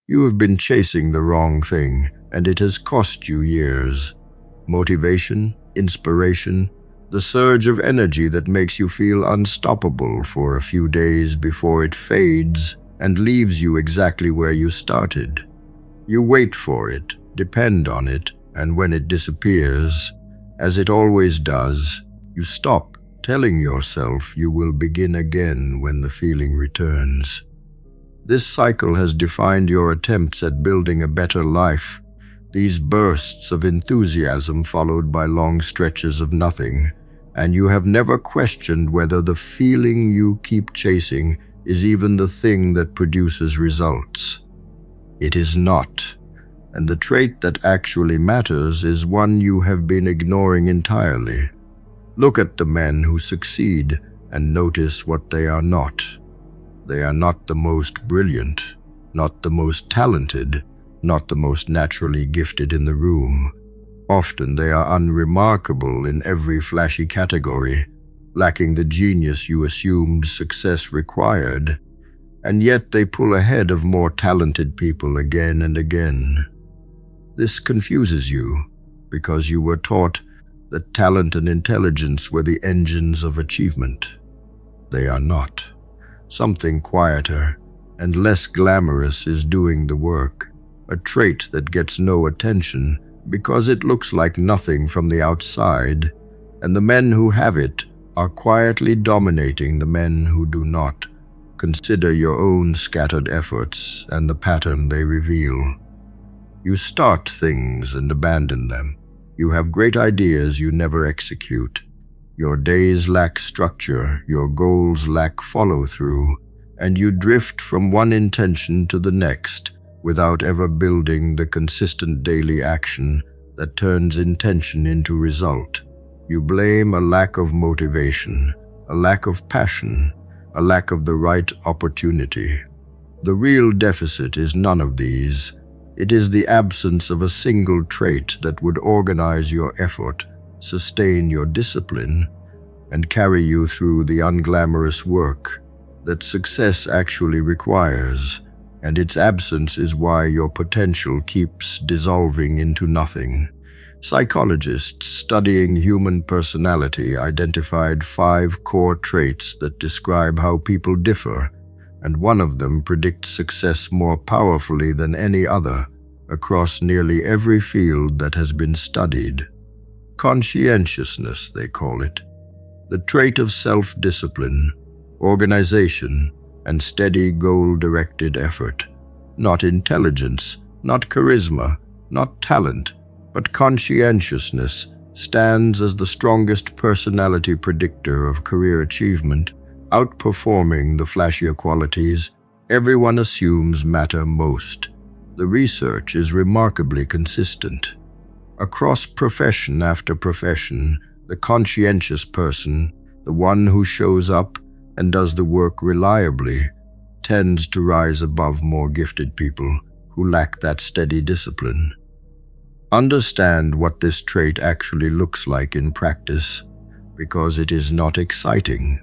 You have been chasing the wrong thing, and it has cost you years. Motivation, inspiration, the surge of energy that makes you feel unstoppable for a few days before it fades and leaves you exactly where you started. You wait for it, depend on it, and when it disappears, as it always does, you stop telling yourself you will begin again when the feeling returns. This cycle has defined your attempts at building a better life. These bursts of enthusiasm followed by long stretches of nothing, and you have never questioned whether the feeling you keep chasing is even the thing that produces results. It is not, and the trait that actually matters is one you have been ignoring entirely. Look at the men who succeed and notice what they are not. They are not the most brilliant, not the most talented, not the most naturally gifted in the room. Often they are unremarkable in every flashy category, lacking the genius you assumed success required, and yet they pull ahead of more talented people again and again. This confuses you because you were taught that talent and intelligence were the engines of achievement. They are not. Something quieter and less glamorous is doing the work, a trait that gets no attention because it looks like nothing from the outside, and the men who have it are quietly dominating the men who do not. Consider your own scattered efforts and the pattern they reveal. You start things and abandon them. You have great ideas you never execute. Your days lack structure, your goals lack follow-through, and you drift from one intention to the next without ever building the consistent daily action that turns intention into result. You blame a lack of motivation, a lack of passion, a lack of the right opportunity. The real deficit is none of these. It is the absence of a single trait that would organize your effort, sustain your discipline, and carry you through the unglamorous work that success actually requires, and its absence is why your potential keeps dissolving into nothing. Psychologists studying human personality identified 5 core traits that describe how people differ, and one of them predicts success more powerfully than any other across nearly every field that has been studied. Conscientiousness, they call it. The trait of self-discipline, organization, and steady goal-directed effort. Not intelligence, not charisma, not talent, but conscientiousness stands as the strongest personality predictor of career achievement, outperforming the flashier qualities everyone assumes matter most. The research is remarkably consistent. Across profession after profession, the conscientious person, the one who shows up and does the work reliably, tends to rise above more gifted people who lack that steady discipline. Understand what this trait actually looks like in practice, because it is not exciting.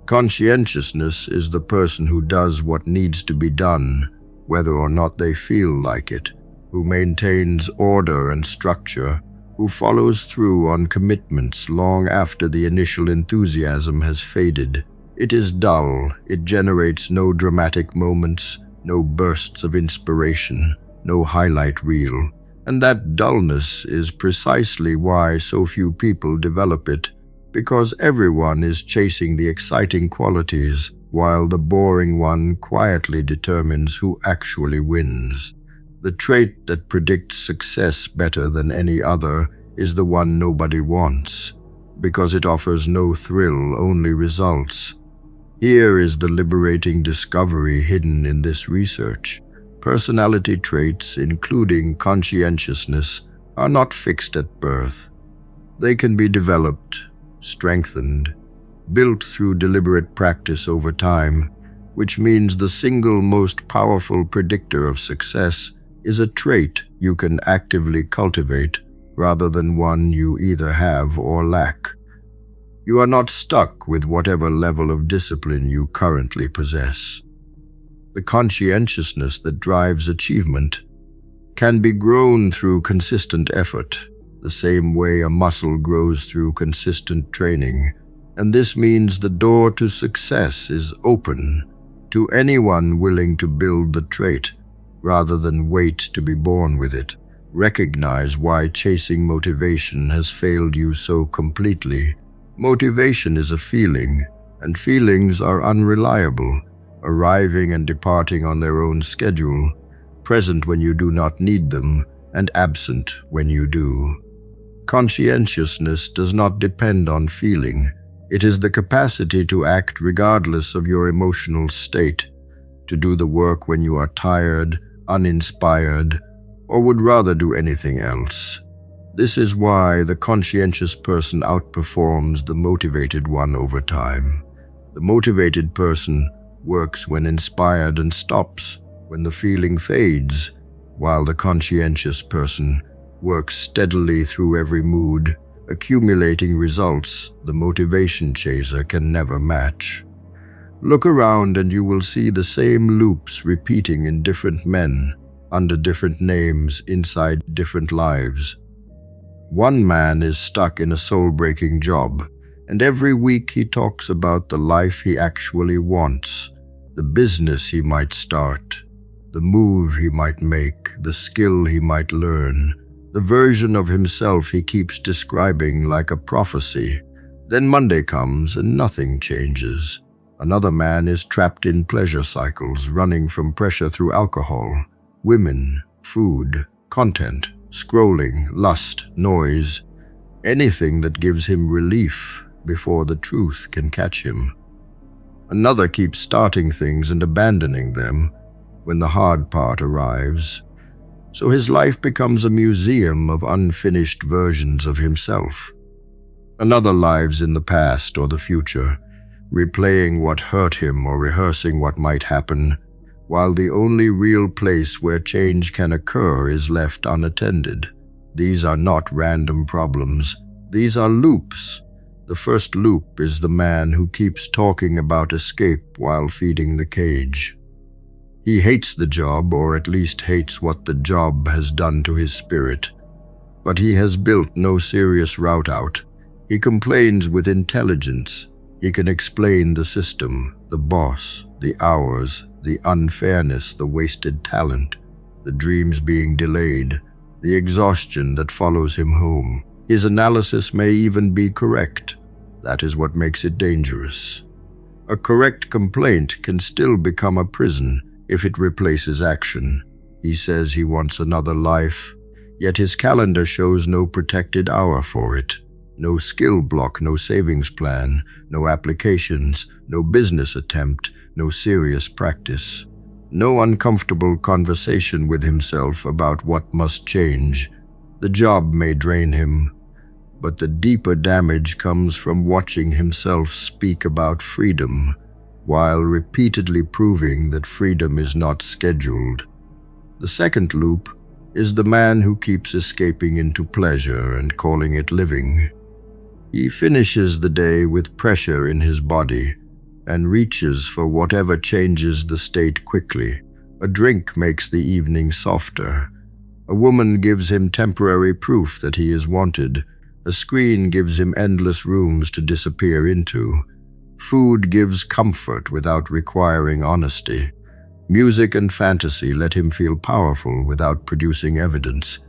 Conscientiousness is the person who does what needs to be done, whether or not they feel like it, who maintains order and structure, who follows through on commitments long after the initial enthusiasm has faded. It is dull, it generates no dramatic moments, no bursts of inspiration, no highlight reel, and that dullness is precisely why so few people develop it, because everyone is chasing the exciting qualities, while the boring one quietly determines who actually wins. The trait that predicts success better than any other is the one nobody wants, because it offers no thrill, only results. Here is the liberating discovery hidden in this research. Personality traits, including conscientiousness, are not fixed at birth. They can be developed, strengthened, built through deliberate practice over time, which means the single most powerful predictor of success is a trait you can actively cultivate rather than one you either have or lack. You are not stuck with whatever level of discipline you currently possess. The conscientiousness that drives achievement can be grown through consistent effort, the same way a muscle grows through consistent training. And this means the door to success is open to anyone willing to build the trait rather than wait to be born with it. Recognize why chasing motivation has failed you so completely. Motivation is a feeling, and feelings are unreliable, arriving and departing on their own schedule, present when you do not need them, and absent when you do. Conscientiousness does not depend on feeling. It is the capacity to act regardless of your emotional state, to do the work when you are tired, uninspired, or would rather do anything else. This is why the conscientious person outperforms the motivated one over time. The motivated person works when inspired and stops when the feeling fades, while the conscientious person works steadily through every mood, accumulating results the motivation chaser can never match. Look around and you will see the same loops repeating in different men, under different names, inside different lives. One man is stuck in a soul-breaking job, and every week he talks about the life he actually wants, the business he might start, the move he might make, the skill he might learn, the version of himself he keeps describing like a prophecy. Then Monday comes and nothing changes. Another man is trapped in pleasure cycles, running from pressure through alcohol, women, food, content, scrolling, lust, noise, anything that gives him relief before the truth can catch him. Another keeps starting things and abandoning them when the hard part arrives. So his life becomes a museum of unfinished versions of himself. Another lives in the past or the future, replaying what hurt him or rehearsing what might happen, while the only real place where change can occur is left unattended. These are not random problems. These are loops. The first loop is the man who keeps talking about escape while feeding the cage. He hates the job, or at least hates what the job has done to his spirit. But he has built no serious route out. He complains with intelligence. He can explain the system, the boss, the hours, the unfairness, the wasted talent, the dreams being delayed, the exhaustion that follows him home. His analysis may even be correct. That is what makes it dangerous. A correct complaint can still become a prison if it replaces action. He says he wants another life, yet his calendar shows no protected hour for it. No skill block, no savings plan, no applications, no business attempt, no serious practice. No uncomfortable conversation with himself about what must change. The job may drain him, but the deeper damage comes from watching himself speak about freedom, while repeatedly proving that freedom is not scheduled. The second loop is the man who keeps escaping into pleasure and calling it living. He finishes the day with pressure in his body and reaches for whatever changes the state quickly. A drink makes the evening softer. A woman gives him temporary proof that he is wanted. A screen gives him endless rooms to disappear into. Food gives comfort without requiring honesty. Music and fantasy let him feel powerful without producing evidence.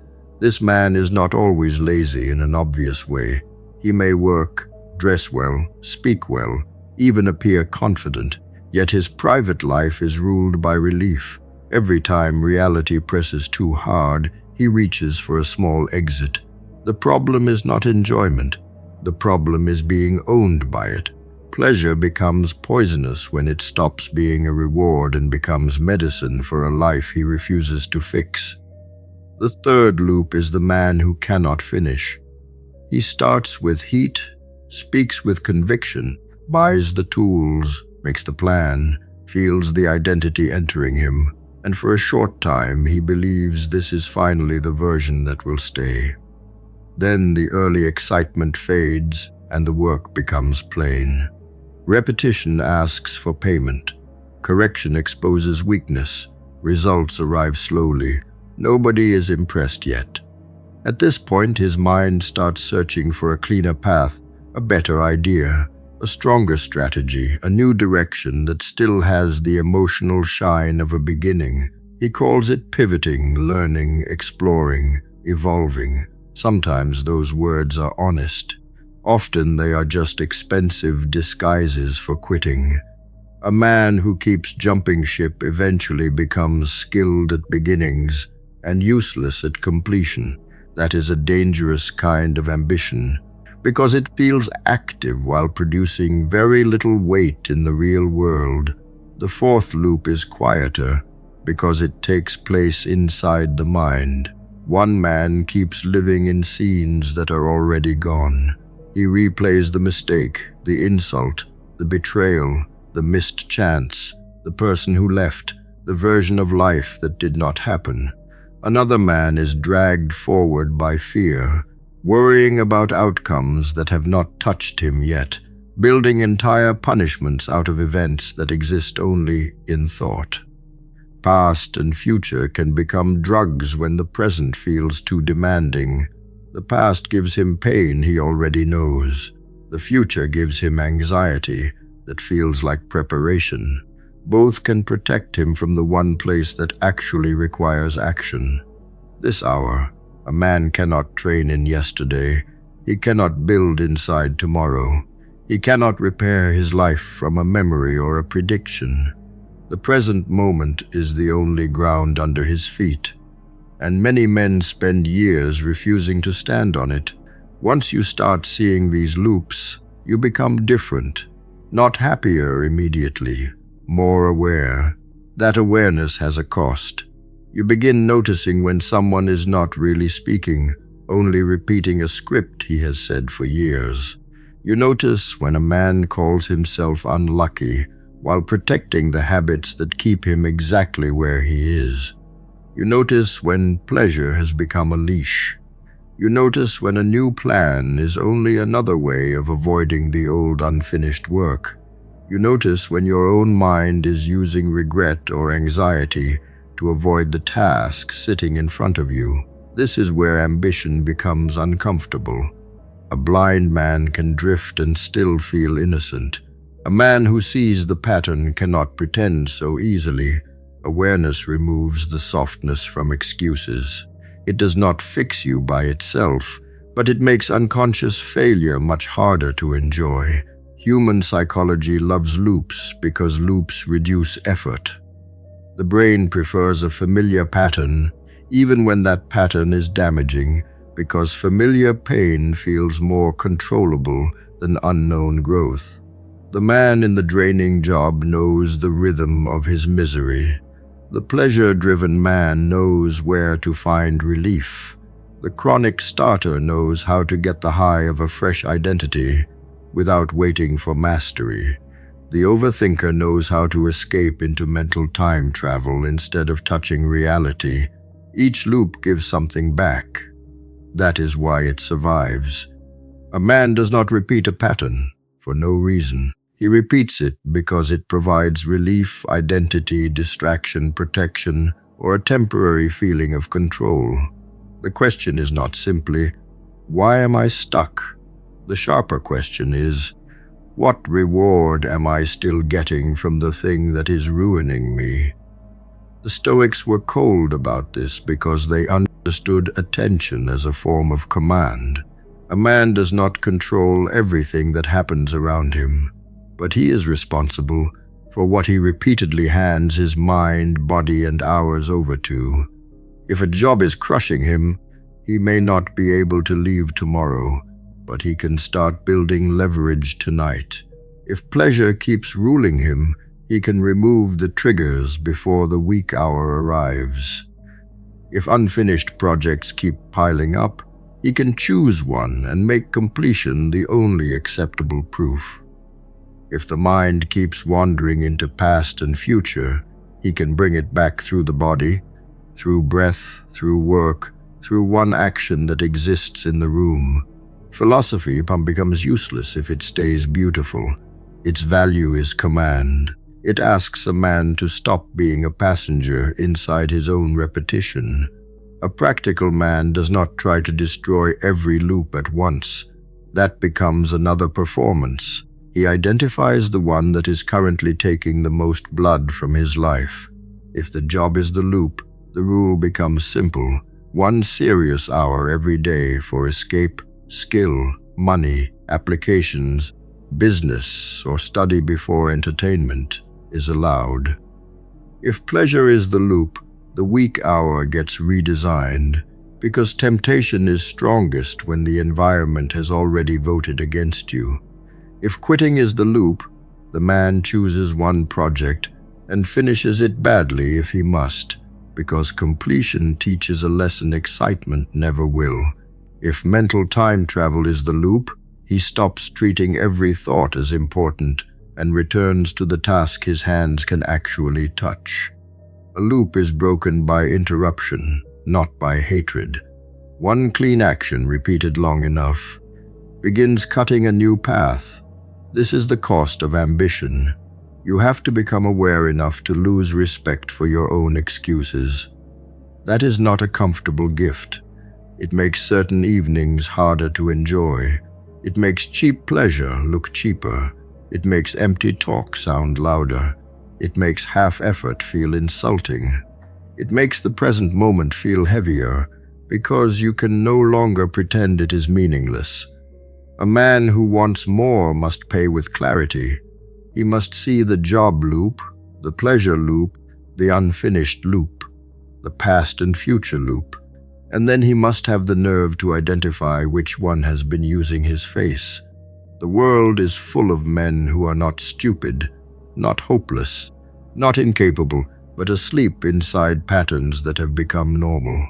This man is not always lazy in an obvious way. He may work, dress well, speak well, even appear confident, yet his private life is ruled by relief. Every time reality presses too hard, he reaches for a small exit. The problem is not enjoyment. The problem is being owned by it. Pleasure becomes poisonous when it stops being a reward and becomes medicine for a life he refuses to fix. The third loop is the man who cannot finish. He starts with heat, speaks with conviction, buys the tools, makes the plan, feels the identity entering him, and for a short time he believes this is finally the version that will stay. Then the early excitement fades and the work becomes plain. Repetition asks for payment. Correction exposes weakness. Results arrive slowly. Nobody is impressed yet. At this point, his mind starts searching for a cleaner path, a better idea, a stronger strategy, a new direction that still has the emotional shine of a beginning. He calls it pivoting, learning, exploring, evolving. Sometimes those words are honest. Often they are just expensive disguises for quitting. A man who keeps jumping ship eventually becomes skilled at beginnings and useless at completion. That is a dangerous kind of ambition, because it feels active while producing very little weight in the real world. The fourth loop is quieter, because it takes place inside the mind. One man keeps living in scenes that are already gone. He replays the mistake, the insult, the betrayal, the missed chance, the person who left, the version of life that did not happen. Another man is dragged forward by fear, worrying about outcomes that have not touched him yet, building entire punishments out of events that exist only in thought. Past and future can become drugs when the present feels too demanding. The past gives him pain he already knows. The future gives him anxiety that feels like preparation. Both can protect him from the one place that actually requires action. This hour, a man cannot train in yesterday. He cannot build inside tomorrow. He cannot repair his life from a memory or a prediction. The present moment is the only ground under his feet, and many men spend years refusing to stand on it. Once you start seeing these loops, you become different, not happier immediately, more aware. That awareness has a cost. You begin noticing when someone is not really speaking, only repeating a script he has said for years. You notice when a man calls himself unlucky while protecting the habits that keep him exactly where he is. You notice when pleasure has become a leash. You notice when a new plan is only another way of avoiding the old unfinished work. You notice when your own mind is using regret or anxiety to avoid the task sitting in front of you. This is where ambition becomes uncomfortable. A blind man can drift and still feel innocent. A man who sees the pattern cannot pretend so easily. Awareness removes the softness from excuses. It does not fix you by itself, but it makes unconscious failure much harder to enjoy. Human psychology loves loops because loops reduce effort. The brain prefers a familiar pattern, even when that pattern is damaging, because familiar pain feels more controllable than unknown growth. The man in the draining job knows the rhythm of his misery. The pleasure-driven man knows where to find relief. The chronic starter knows how to get the high of a fresh identity without waiting for mastery. The overthinker knows how to escape into mental time travel instead of touching reality. Each loop gives something back. That is why it survives. A man does not repeat a pattern for no reason. He repeats it because it provides relief, identity, distraction, protection, or a temporary feeling of control. The question is not simply, why am I stuck? The sharper question is, what reward am I still getting from the thing that is ruining me? The Stoics were cold about this because they understood attention as a form of command. A man does not control everything that happens around him, but he is responsible for what he repeatedly hands his mind, body, and hours over to. If a job is crushing him, he may not be able to leave tomorrow, but he can start building leverage tonight. If pleasure keeps ruling him, he can remove the triggers before the weak hour arrives. If unfinished projects keep piling up, he can choose one and make completion the only acceptable proof. If the mind keeps wandering into past and future, he can bring it back through the body, through breath, through work, through one action that exists in the room. Philosophy becomes useless if it stays beautiful. Its value is command. It asks a man to stop being a passenger inside his own repetition. A practical man does not try to destroy every loop at once. That becomes another performance. He identifies the one that is currently taking the most blood from his life. If the job is the loop, the rule becomes simple. 1 serious hour every day for escape, skill, money, applications, business, or study before entertainment is allowed. If pleasure is the loop, the weak hour gets redesigned, because temptation is strongest when the environment has already voted against you. If quitting is the loop, the man chooses one project and finishes it badly if he must, because completion teaches a lesson excitement never will. If mental time travel is the loop, he stops treating every thought as important and returns to the task his hands can actually touch. A loop is broken by interruption, not by hatred. One clean action repeated long enough begins cutting a new path. This is the cost of ambition. You have to become aware enough to lose respect for your own excuses. That is not a comfortable gift. It makes certain evenings harder to enjoy. It makes cheap pleasure look cheaper. It makes empty talk sound louder. It makes half effort feel insulting. It makes the present moment feel heavier because you can no longer pretend it is meaningless. A man who wants more must pay with clarity. He must see the job loop, the pleasure loop, the unfinished loop, the past and future loop, and then he must have the nerve to identify which one has been using his face. The world is full of men who are not stupid, not hopeless, not incapable, but asleep inside patterns that have become normal.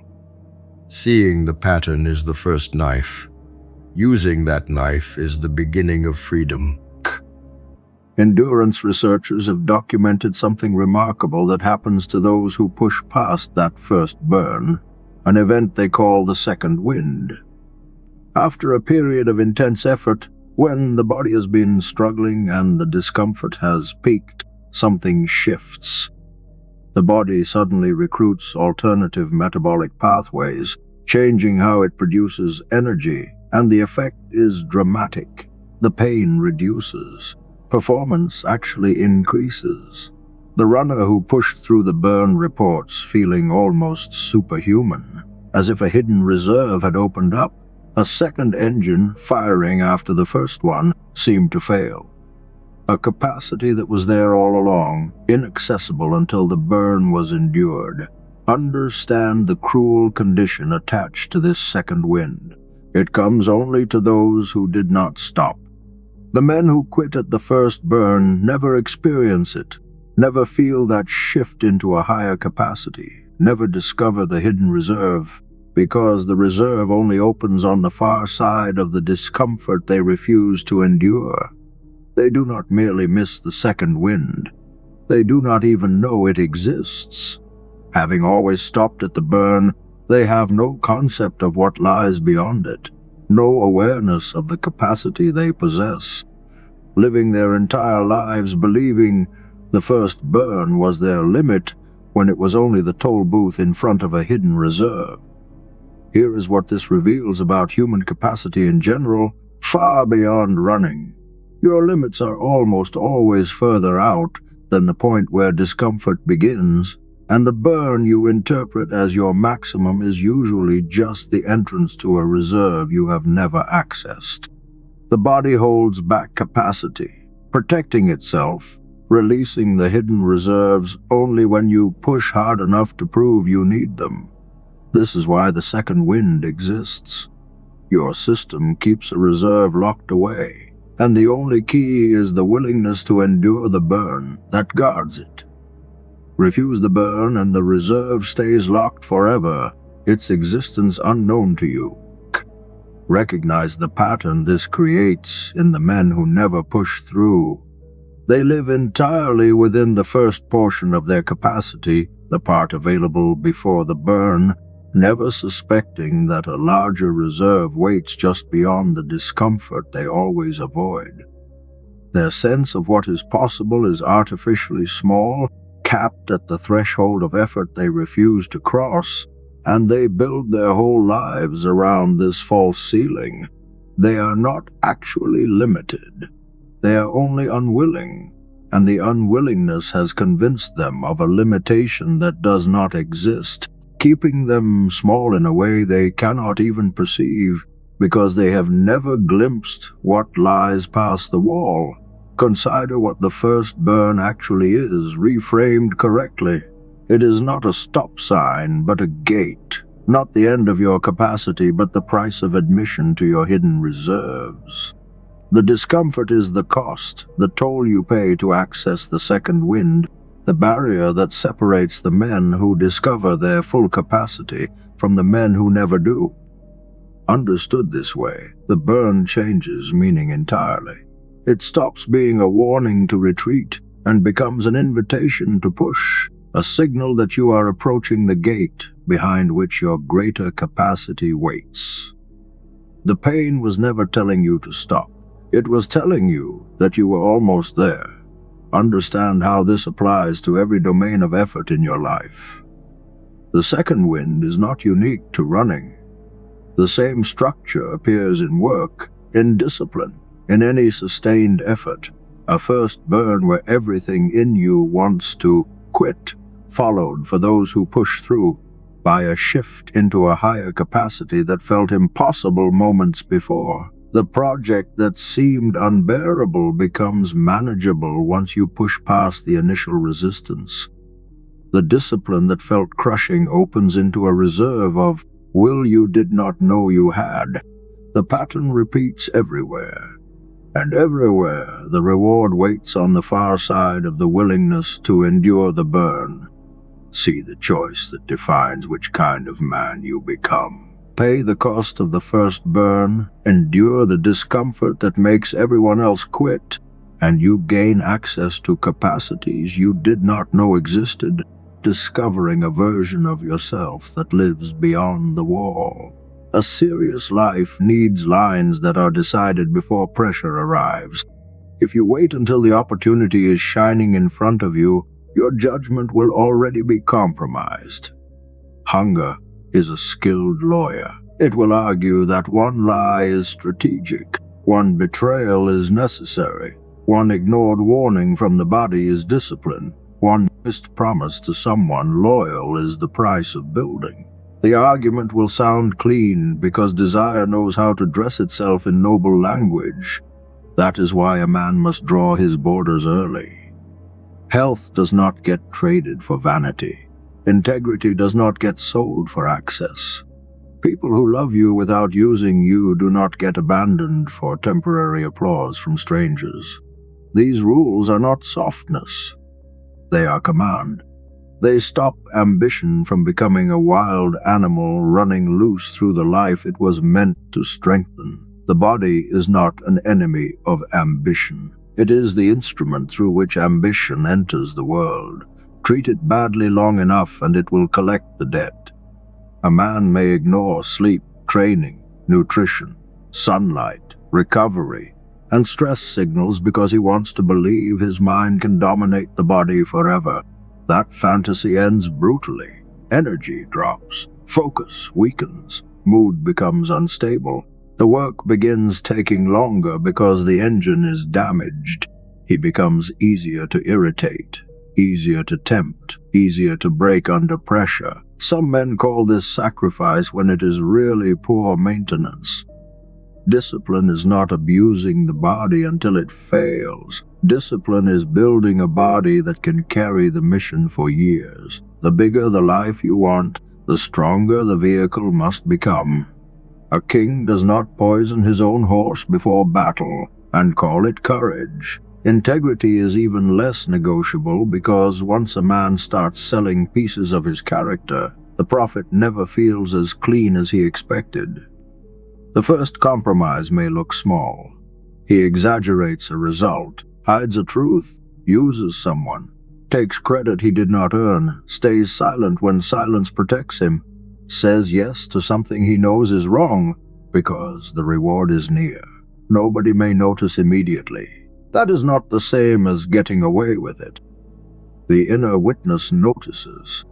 Seeing the pattern is the first knife. Using that knife is the beginning of freedom. Endurance researchers have documented something remarkable that happens to those who push past that first burn, an event they call the second wind. After a period of intense effort, when the body has been struggling and the discomfort has peaked, something shifts. The body suddenly recruits alternative metabolic pathways, changing how it produces energy, and the effect is dramatic. The pain reduces. Performance actually increases. The runner who pushed through the burn reports feeling almost superhuman, as if a hidden reserve had opened up. A second engine, firing after the first one, seemed to fail. A capacity that was there all along, inaccessible until the burn was endured. Understand the cruel condition attached to this second wind. It comes only to those who did not stop. The men who quit at the first burn never experience it, never feel that shift into a higher capacity, never discover the hidden reserve, because the reserve only opens on the far side of the discomfort they refuse to endure. They do not merely miss the second wind. They do not even know it exists. Having always stopped at the burn, they have no concept of what lies beyond it, no awareness of the capacity they possess, living their entire lives believing the first burn was their limit when it was only the toll booth in front of a hidden reserve. Here is what this reveals about human capacity in general, far beyond running. Your limits are almost always further out than the point where discomfort begins, and the burn you interpret as your maximum is usually just the entrance to a reserve you have never accessed. The body holds back capacity, protecting itself, releasing the hidden reserves only when you push hard enough to prove you need them. This is why the second wind exists. Your system keeps a reserve locked away, and the only key is the willingness to endure the burn that guards it. Refuse the burn and the reserve stays locked forever, its existence unknown to you. Recognize the pattern this creates in the men who never push through. They live entirely within the first portion of their capacity, the part available before the burn, never suspecting that a larger reserve waits just beyond the discomfort they always avoid. Their sense of what is possible is artificially small, capped at the threshold of effort they refuse to cross, and they build their whole lives around this false ceiling. They are not actually limited. They are only unwilling, and the unwillingness has convinced them of a limitation that does not exist, keeping them small in a way they cannot even perceive, because they have never glimpsed what lies past the wall. Consider what the first burn actually is, reframed correctly. It is not a stop sign, but a gate. Not the end of your capacity, but the price of admission to your hidden reserves. The discomfort is the cost, the toll you pay to access the second wind, the barrier that separates the men who discover their full capacity from the men who never do. Understood this way, the burn changes meaning entirely. It stops being a warning to retreat and becomes an invitation to push, a signal that you are approaching the gate behind which your greater capacity waits. The pain was never telling you to stop. It was telling you that you were almost there. Understand how this applies to every domain of effort in your life. The second wind is not unique to running. The same structure appears in work, in discipline, in any sustained effort. A first burn where everything in you wants to quit, followed for those who push through by a shift into a higher capacity that felt impossible moments before. The project that seemed unbearable becomes manageable once you push past the initial resistance. The discipline that felt crushing opens into a reserve of will you did not know you had. The pattern repeats everywhere, and everywhere the reward waits on the far side of the willingness to endure the burn. See the choice that defines which kind of man you become. Pay the cost of the first burn, endure the discomfort that makes everyone else quit, and you gain access to capacities you did not know existed, discovering a version of yourself that lives beyond the wall. A serious life needs lines that are decided before pressure arrives. If you wait until the opportunity is shining in front of you, your judgment will already be compromised. Hunger is a skilled lawyer. It will argue that one lie is strategic, one betrayal is necessary, one ignored warning from the body is discipline, one missed promise to someone loyal is the price of building. The argument will sound clean because desire knows how to dress itself in noble language. That is why a man must draw his borders early. Health does not get traded for vanity. Integrity does not get sold for access. People who love you without using you do not get abandoned for temporary applause from strangers. These rules are not softness. They are command. They stop ambition from becoming a wild animal running loose through the life it was meant to strengthen. The body is not an enemy of ambition. It is the instrument through which ambition enters the world. Treat it badly long enough and it will collect the debt. A man may ignore sleep, training, nutrition, sunlight, recovery, and stress signals because he wants to believe his mind can dominate the body forever. That fantasy ends brutally. Energy drops, focus weakens, mood becomes unstable. The work begins taking longer because the engine is damaged. He becomes easier to irritate, easier to tempt, easier to break under pressure. Some men call this sacrifice when it is really poor maintenance. Discipline is not abusing the body until it fails. Discipline is building a body that can carry the mission for years. The bigger the life you want, the stronger the vehicle must become. A king does not poison his own horse before battle and call it courage. Integrity is even less negotiable because once a man starts selling pieces of his character, the prophet never feels as clean as he expected. The first compromise may look small. He exaggerates a result, hides a truth, uses someone, takes credit he did not earn, stays silent when silence protects him, says yes to something he knows is wrong because the reward is near. Nobody may notice immediately. That is not the same as getting away with it. The inner witness notices.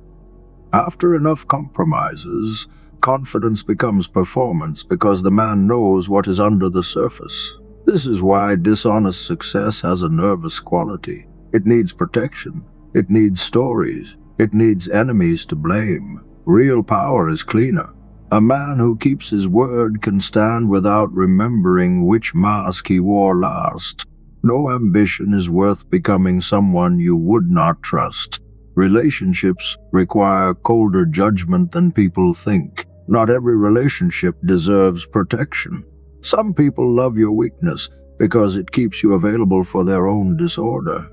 After enough compromises, confidence becomes performance because the man knows what is under the surface. This is why dishonest success has a nervous quality. It needs protection. It needs stories. It needs enemies to blame. Real power is cleaner. A man who keeps his word can stand without remembering which mask he wore last. No ambition is worth becoming someone you would not trust. Relationships require colder judgment than people think. Not every relationship deserves protection. Some people love your weakness because it keeps you available for their own disorder.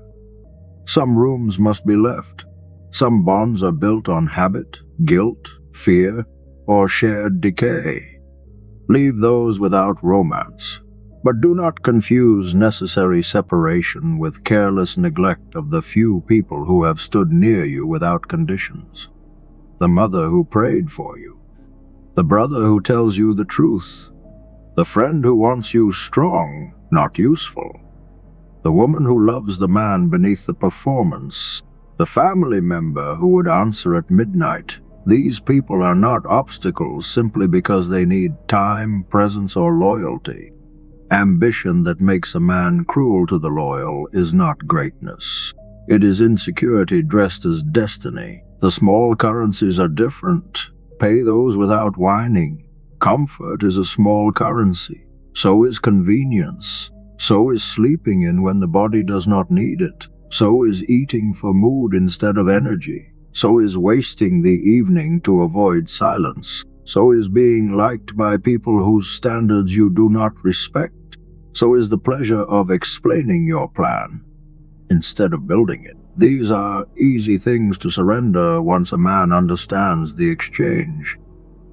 Some rooms must be left. Some bonds are built on habit, guilt, fear, or shared decay. Leave those without romance. But do not confuse necessary separation with careless neglect of the few people who have stood near you without conditions. The mother who prayed for you. The brother who tells you the truth. The friend who wants you strong, not useful. The woman who loves the man beneath the performance. The family member who would answer at midnight. These people are not obstacles simply because they need time, presence, or loyalty. Ambition that makes a man cruel to the loyal is not greatness. It is insecurity dressed as destiny. The small currencies are different. Pay those without whining. Comfort is a small currency. So is convenience. So is sleeping in when the body does not need it. So is eating for mood instead of energy. So is wasting the evening to avoid silence. So is being liked by people whose standards you do not respect. So is the pleasure of explaining your plan instead of building it. These are easy things to surrender once a man understands the exchange.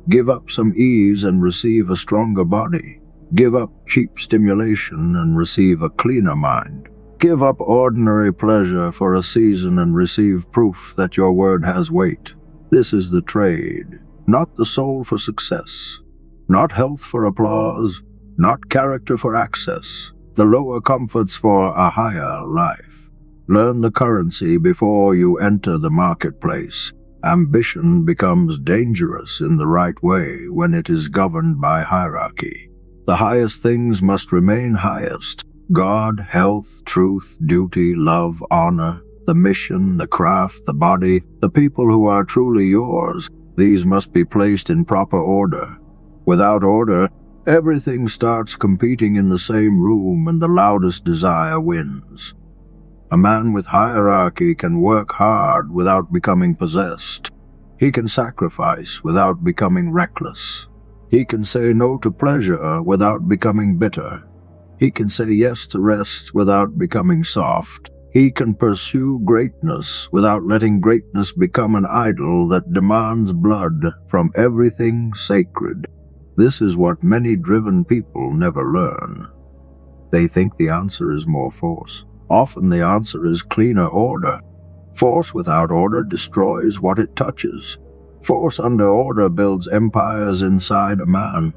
Give up some ease and receive a stronger body. Give up cheap stimulation and receive a cleaner mind. Give up ordinary pleasure for a season and receive proof that your word has weight. This is the trade, not the soul for success, not health for applause, not character for access, the lower comforts for a higher life. Learn the currency before you enter the marketplace. Ambition becomes dangerous in the right way when it is governed by hierarchy. The highest things must remain highest. God, health, truth, duty, love, honor, the mission, the craft, the body, the people who are truly yours, these must be placed in proper order. Without order, everything starts competing in the same room and the loudest desire wins. A man with hierarchy can work hard without becoming possessed. He can sacrifice without becoming reckless. He can say no to pleasure without becoming bitter. He can say yes to rest without becoming soft. He can pursue greatness without letting greatness become an idol that demands blood from everything sacred. This is what many driven people never learn. They think the answer is more force. Often the answer is cleaner order. Force without order destroys what it touches. Force under order builds empires inside a man.